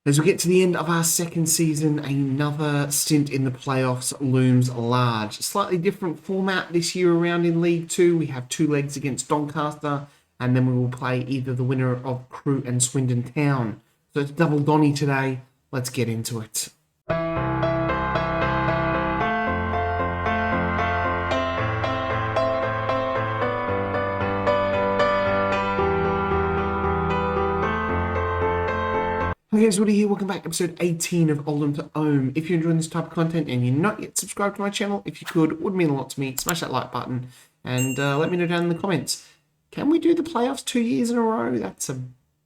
As we get to the end of our second season, another stint in the playoffs looms large. Slightly different format this year around in League 2. We have two legs against Doncaster, and then we will play either the winner of Crewe and Swindon Town. So it's double Donny today. Let's get into it. Hey guys, Woody here. Welcome back to episode 18 of Oldham to Ohm. If you're enjoying this type of content and you're not yet subscribed to my channel, if you could, it would mean a lot to me. Smash that like button and let me know down in the comments. Can we do the playoffs 2 years in a row? That's a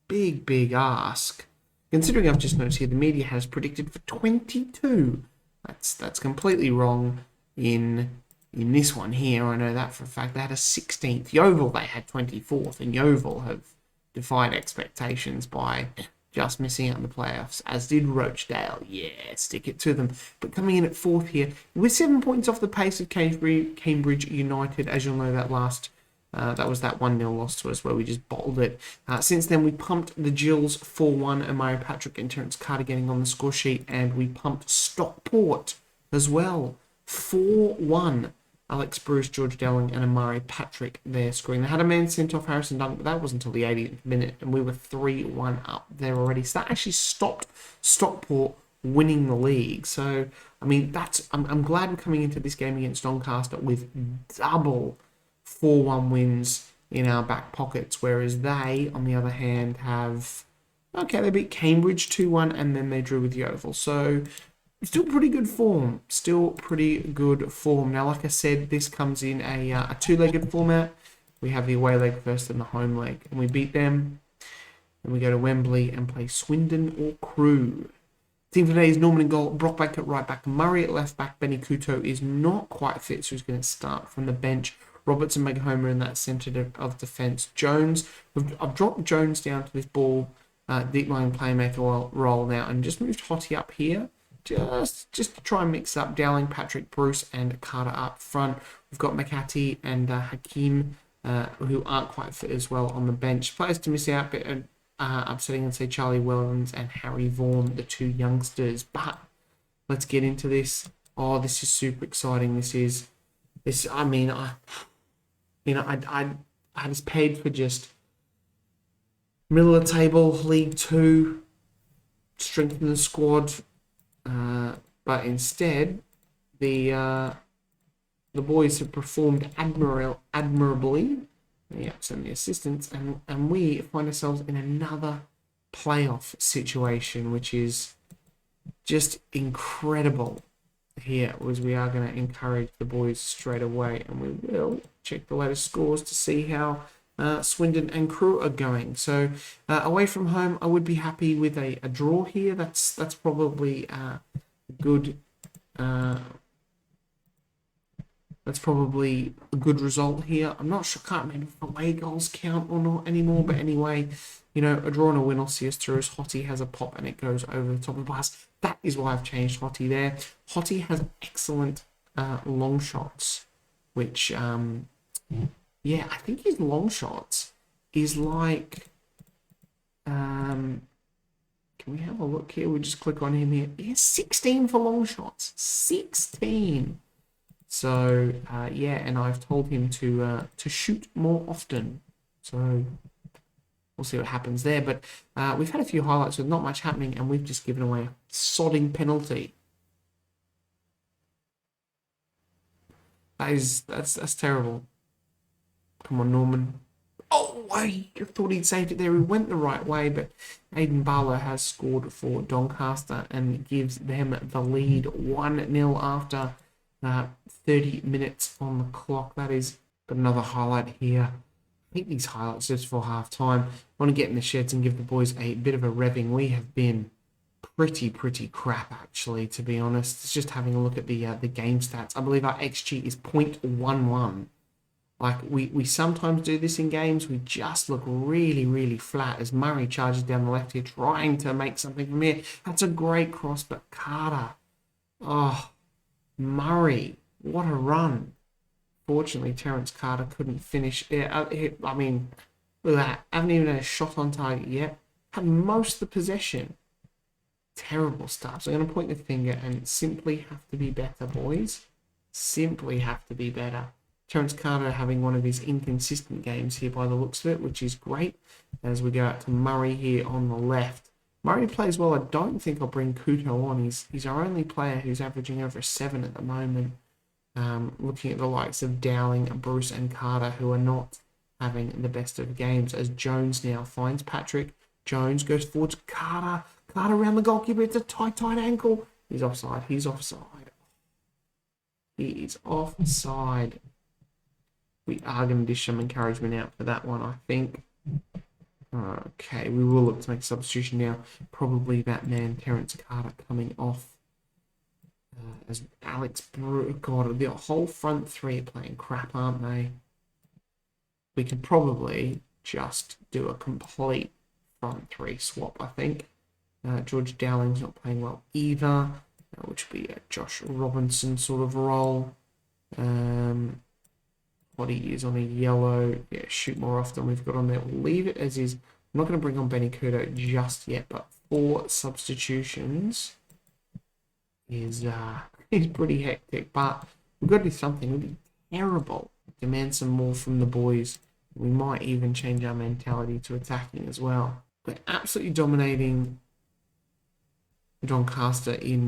big ask. Considering I've just noticed here the media has predicted for 22. That's completely wrong in this one here. I know that for a fact. They had a 16th. Yeovil, they had 24th, and Yeovil have defied expectations by just missing out in the playoffs, as did Rochdale. Yeah, stick it to them. But coming in at fourth here, with 7 points off the pace of Cambridge United, as you'll know, that was that 1-0 loss to us where we just bottled it. Since then, we pumped the Gills 4-1, Amari Patrick and Terence Carter getting on the score sheet, and we pumped Stockport as well, 4-1. Alex Bruce, George Delling, and Amari Patrick there scoring. They had a man sent off, Harrison Dunn, but that wasn't until the 80th minute, and we were 3-1 up there already. So that actually stopped Stockport winning the league. So, I mean, I'm glad we're coming into this game against Doncaster with double 4-1 wins in our back pockets, whereas they, on the other hand, they beat Cambridge 2-1, and then they drew with Yeovil. So, still pretty good form. Now, like I said, this comes in a two-legged format. We have the away leg first and the home leg. And we beat them. And we go to Wembley and play Swindon or Crewe. Team for today is Norman in goal, Brockbank at right back, Murray at left back, Benny Couto is not quite fit, so he's going to start from the bench. Roberts and Megahomer in that centre of defence. Jones, I've dropped Jones down to this ball, deep line playmaker role now, and just moved Hottie up here. Just to try and mix up Dowling, Patrick, Bruce, and Carter up front. We've got McAtee and Hakeem, who aren't quite fit as well on the bench. Players to miss out, but upsetting, I'd say Charlie Wellens and Harry Vaughan, the two youngsters. But let's get into this. Oh, this is super exciting. I had us paid for just middle of the table, League 2, strengthen the squad. But instead, the boys have performed admirably. The ups and the assistants, and we find ourselves in another playoff situation, which is just incredible. Here, as we are going to encourage the boys straight away, and we will check the latest scores to see how Swindon and Crewe are going. So away from home, I would be happy with a draw here. That's probably good. That's probably a good result here. I'm not sure. Can't remember if away goals count or not anymore. But anyway, a draw and a win will see us through as Hottie has a pop and it goes over the top of the bars. That is why I've changed Hottie there. Hottie has excellent long shots, which I think his long shots is like, can we have a look here? We just click on him here. He has 16 for long shots. 16. So, and I've told him to shoot more often. So, we'll see what happens there. But we've had a few highlights with not much happening, and we've just given away a sodding penalty. That's terrible. Come on, Norman. Oh, I thought he'd saved it there. He went the right way, but Aidan Barlow has scored for Doncaster and gives them the lead 1-0 after 30 minutes on the clock. That is another highlight here. I think these highlights just for half time. I want to get in the sheds and give the boys a bit of a revving. We have been pretty crap, actually, to be honest. It's just having a look at the game stats. I believe our XG is 0.11. Like, we sometimes do this in games. We just look really flat as Murray charges down the left here, trying to make something from here. That's a great cross, but Carter. Oh, Murray. What a run. Fortunately, Terence Carter couldn't finish. I mean, look at that. Haven't even had a shot on target yet. Had most of the possession. Terrible stuff. So I'm going to point the finger and simply have to be better, boys. Simply have to be better. Terence Carter having one of his inconsistent games here by the looks of it, which is great. As we go out to Murray here on the left. Murray plays well. I don't think I'll bring Kuto on. He's our only player who's averaging over a 7 at the moment. Looking at the likes of Dowling, Bruce and Carter, who are not having the best of games, as Jones now finds Patrick. Jones goes forward to Carter. Carter around the goalkeeper. It's a tight ankle. He's offside. He's offside. He is offside. We are going to dish some encouragement out for that one, I think. Okay, we will look to make a substitution now. Probably that man, Terence Carter, coming off. As Alex Brew, God, the whole front three are playing crap, aren't they? We can probably just do a complete front three swap, I think. George Dowling's not playing well either, which would be a Josh Robinson sort of role. What he is on a yellow. Yeah, shoot more often we've got on there. We'll leave it as is. I'm not going to bring on Benny Kudo just yet, but 4 substitutions is pretty hectic. But we've got to do something. It would be terrible. Demand some more from the boys. We might even change our mentality to attacking as well. We're absolutely dominating Doncaster in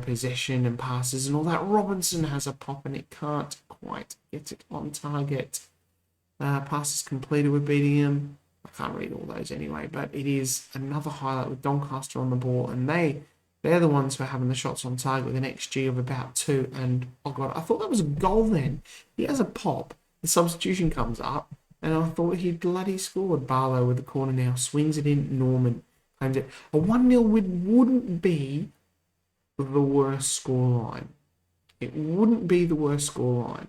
possession and passes and all that. Robinson has a pop and it can't quite get it on target. Passes completed, we're beating him. I can't read all those anyway, but it is another highlight with Doncaster on the ball, and they're the ones who are having the shots on target with an XG of about 2. And oh god, I thought that was a goal then. He has a pop, the substitution comes up, and I thought he bloody scored. Barlow with the corner now, swings it in, Norman. A 1-0 win wouldn't be the worst scoreline. It wouldn't be the worst scoreline.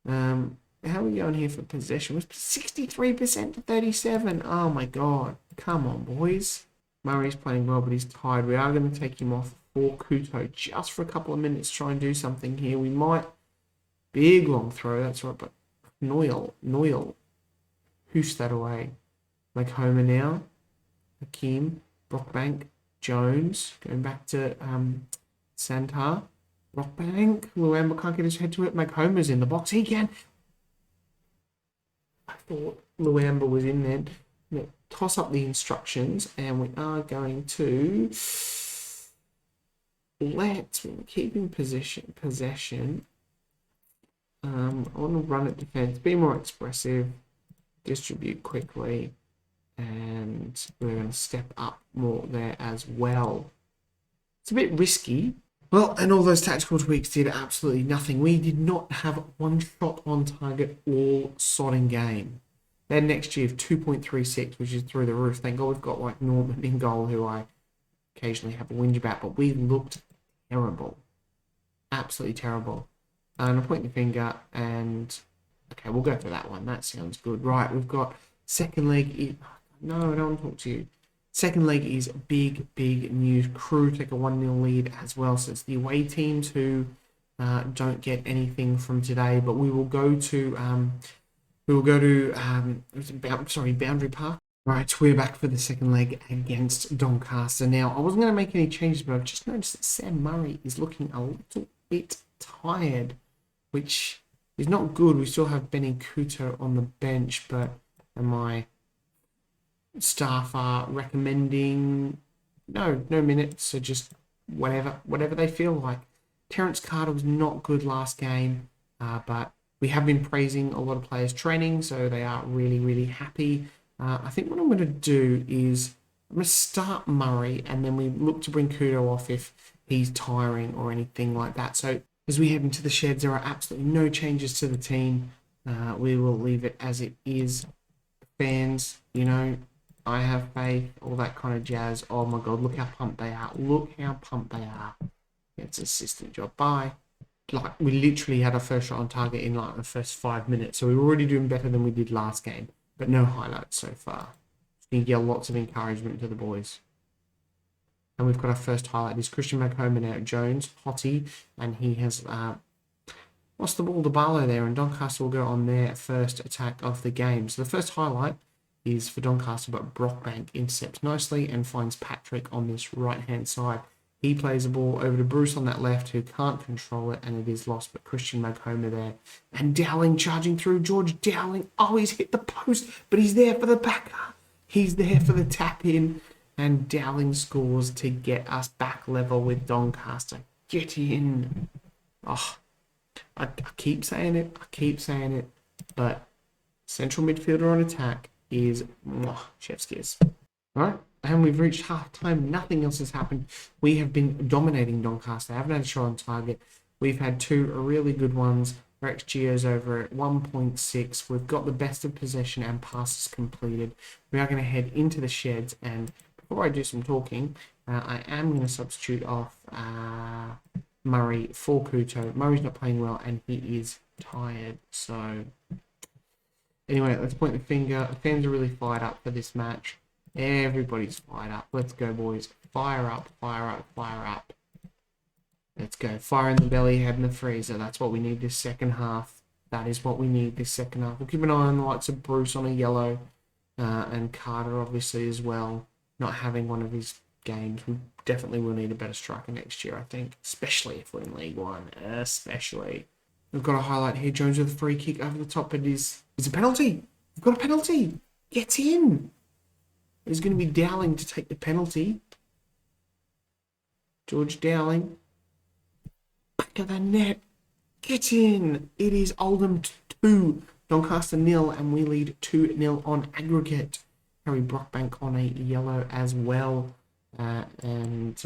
How are we going here for possession? It was 63% to 37. Oh my god. Come on, boys. Murray's playing well, but he's tired. We are going to take him off for Kuto just for a couple of minutes, try and do something here. We might. Big long throw, that's right, but Noyle. Hoosh that away. Like Homer now. Hakim, Brockbank, Jones, going back to Santar, Brockbank, Luamba can't get his head to it, Homer's in the box, he can. I thought Luamba was in there. We'll toss up the instructions, and we are going to keep in possession. I want to run at defense, be more expressive, distribute quickly. And we're going to step up more there as well. It's a bit risky. Well, and all those tactical tweaks did absolutely nothing. We did not have one shot on target all sodding game. Their next year of 2.36, which is through the roof. Thank God we've got like Norman in goal, who I occasionally have a whinge about, but we looked terrible. Absolutely terrible. And I point the finger and... Okay, we'll go for that one. That sounds good. Right, we've got second leg... No, I don't want to talk to you. Second leg is big news. Crew take a 1-0 lead as well. So it's the away teams who don't get anything from today. But we will go to Boundary Park. Right, we're back for the second leg against Doncaster. Now, I wasn't going to make any changes, but I've just noticed that Sam Murray is looking a little bit tired, which is not good. We still have Benny Kuto on the bench, but my staff are recommending no minutes, so just whatever they feel like. Terence Carter was not good last game, but we have been praising a lot of players training, so they are really happy. I think what I'm going to do is I'm going to start Murray, and then we look to bring Kudo off if he's tiring or anything like that. So as we head into the sheds, there are absolutely no changes to the team. We will leave it as it is. Fans, I have faith, all that kind of jazz. Oh my god, look how pumped they are. It's assistant job. Bye. Like, we literally had our first shot on target in like the first 5 minutes, so we were already doing better than we did last game, but no highlights so far. You can get lots of encouragement to the boys. And we've got our first highlight. Is Christian McComan out, Jones, Hottie, and he has lost the ball to Barlow there, and Doncaster will go on their first attack of the game. So the first highlight is for Doncaster, but Brockbank intercepts nicely and finds Patrick on this right-hand side. He plays the ball over to Bruce on that left, who can't control it, and it is lost, but Christian Maghomer there. And Dowling charging through. George Dowling. Oh, he's hit the post, but he's there for the backer. He's there for the tap-in, and Dowling scores to get us back level with Doncaster. Get in. Oh, I keep saying it, but central midfielder on attack is chef's kiss. All right, and we've reached half-time. Nothing else has happened. We have been dominating Doncaster. I haven't had a shot on target. We've had two really good ones. Our XG is over at 1.6. We've got the best of possession and passes completed. We are going to head into the sheds, and before I do some talking, I am going to substitute off Murray for Kuto. Murray's not playing well, and he is tired. So, anyway, let's point the finger. The fans are really fired up for this match. Everybody's fired up. Let's go, boys. Fire up, fire up, fire up. Let's go. Fire in the belly, head in the freezer. That's what we need this second half. That is what we need this second half. We'll keep an eye on the likes of Bruce on a yellow, and Carter, obviously, as well. Not having one of his games. We definitely will need a better striker next year, I think. Especially if we're in League One. Especially. We've got a highlight here. Jones with a free kick over the top. It is a penalty. We've got a penalty. Get in. It's going to be Dowling to take the penalty. George Dowling. Back of the net. Get in. It is Oldham 2, Doncaster 0, and we lead 2-0 on aggregate. Harry Brockbank on a yellow as well. And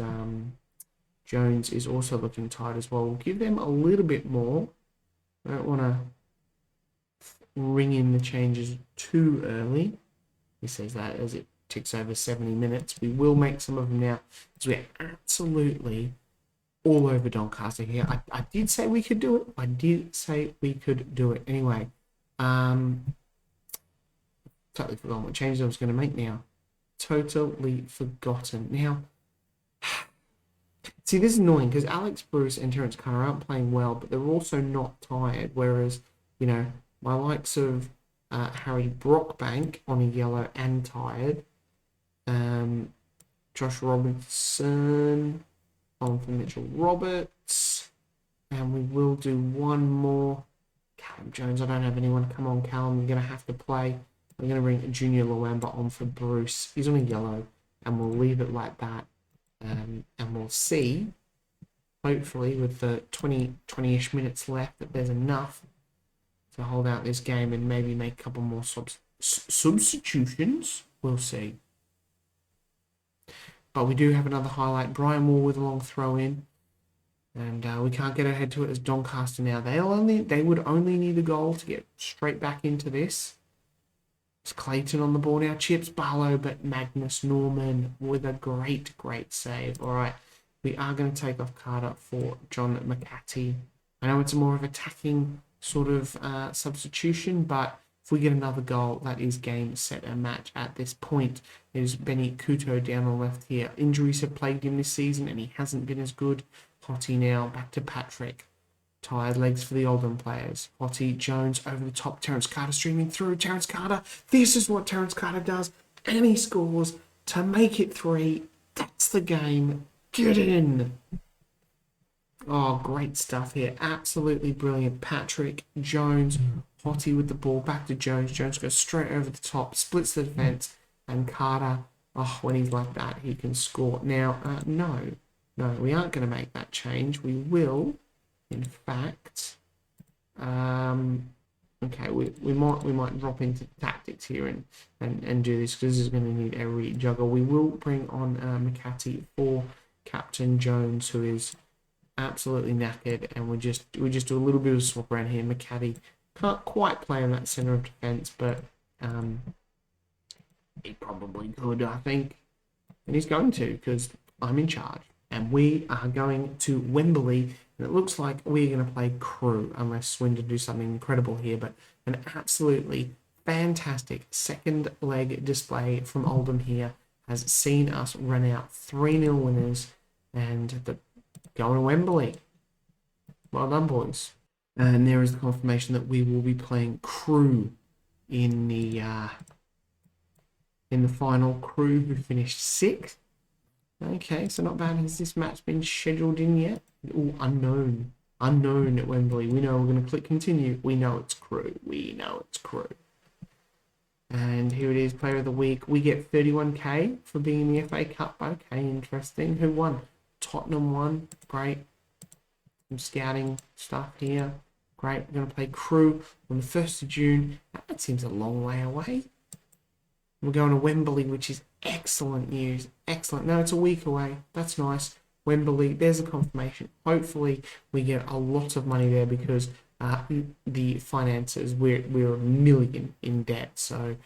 Jones is also looking tight as well. We'll give them a little bit more. I don't want to ring in the changes too early. He says that as it ticks over 70 minutes. We will make some of them now, because we're absolutely all over Doncaster here. I did say we could do it. Anyway, totally forgotten what changes I was going to make now. Totally forgotten. Now, see, this is annoying because Alex Bruce and Terence Carter aren't playing well, but they're also not tired. Whereas, you know, my likes of Harry Brockbank on a yellow and tired. Josh Robinson on for Mitchell Roberts. And we will do one more. Callum Jones, I don't have anyone. Come on, Callum, you're going to have to play. I'm going to bring Junior Luamba on for Bruce. He's on a yellow, and we'll leave it like that. And we'll see, hopefully, with the 20-ish minutes left, that there's enough to hold out this game and maybe make a couple more substitutions. We'll see. But we do have another highlight. Brian Moore with a long throw in. And we can't get ahead to it as Doncaster now. They would only need a goal to get straight back into this. It's Clayton on the ball now. Chips Barlow, but Magnus Norman with a great save. All right, we are going to take off Carter for John McCarthy. I know it's a more of attacking sort of substitution, but if we get another goal, that is game, set, and match at this point. There's Benny Kuto down on the left here. Injuries have plagued him this season, and he hasn't been as good. Hottie now, back to Patrick. Tired legs for the Oldham players. Hottie, Jones over the top. Terence Carter streaming through. Terence Carter. This is what Terence Carter does. And he scores to make it 3. That's the game. Get in. Oh, great stuff here. Absolutely brilliant. Patrick, Jones, Hottie with the ball. Back to Jones. Jones goes straight over the top. Splits the defence. And Carter, when he's like that, he can score. Now, no, we aren't going to make that change. We will... In fact, okay, we might drop into tactics here and do this, because this is going to need a rejuggle. We will bring on McCarthy for Captain Jones, who is absolutely knackered, and we just do a little bit of swap around here. McCarthy can't quite play on that centre of defence, but he probably could, I think, and he's going to, because I'm in charge. And we are going to Wembley, and it looks like we're going to play Crew, unless Swindon do something incredible here. But an absolutely fantastic second leg display from Oldham here has seen us run out 3-0 winners, and going to Wembley. Well done, boys. And there is the confirmation that we will be playing Crew in the in the final, Crew, who finished 6th. Okay, so not bad. Has this match been scheduled in yet? Oh, unknown. Unknown at Wembley. We know we're going to click continue. We know it's Crew. We know it's Crew. And here it is, Player of the Week. We get 31k for being in the FA Cup. Okay, interesting. Who won? Tottenham won. Great. Some scouting stuff here. Great. We're going to play Crew on the 1st of June. That seems a long way away. We're going to Wembley, which is excellent news. Excellent. No, it's a week away. That's nice. Wembley, there's a confirmation. Hopefully, we get a lot of money there because the finances, we're $1 million in debt. So,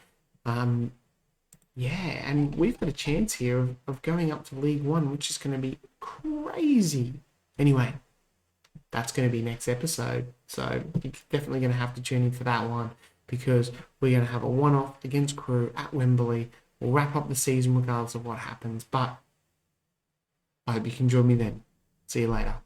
yeah, and we've got a chance here of going up to League One, which is going to be crazy. Anyway, that's going to be next episode. So, you're definitely going to have to tune in for that one, because we're going to have a one-off against Crew at Wembley. We'll wrap up the season regardless of what happens, but I hope you can join me then. See you later.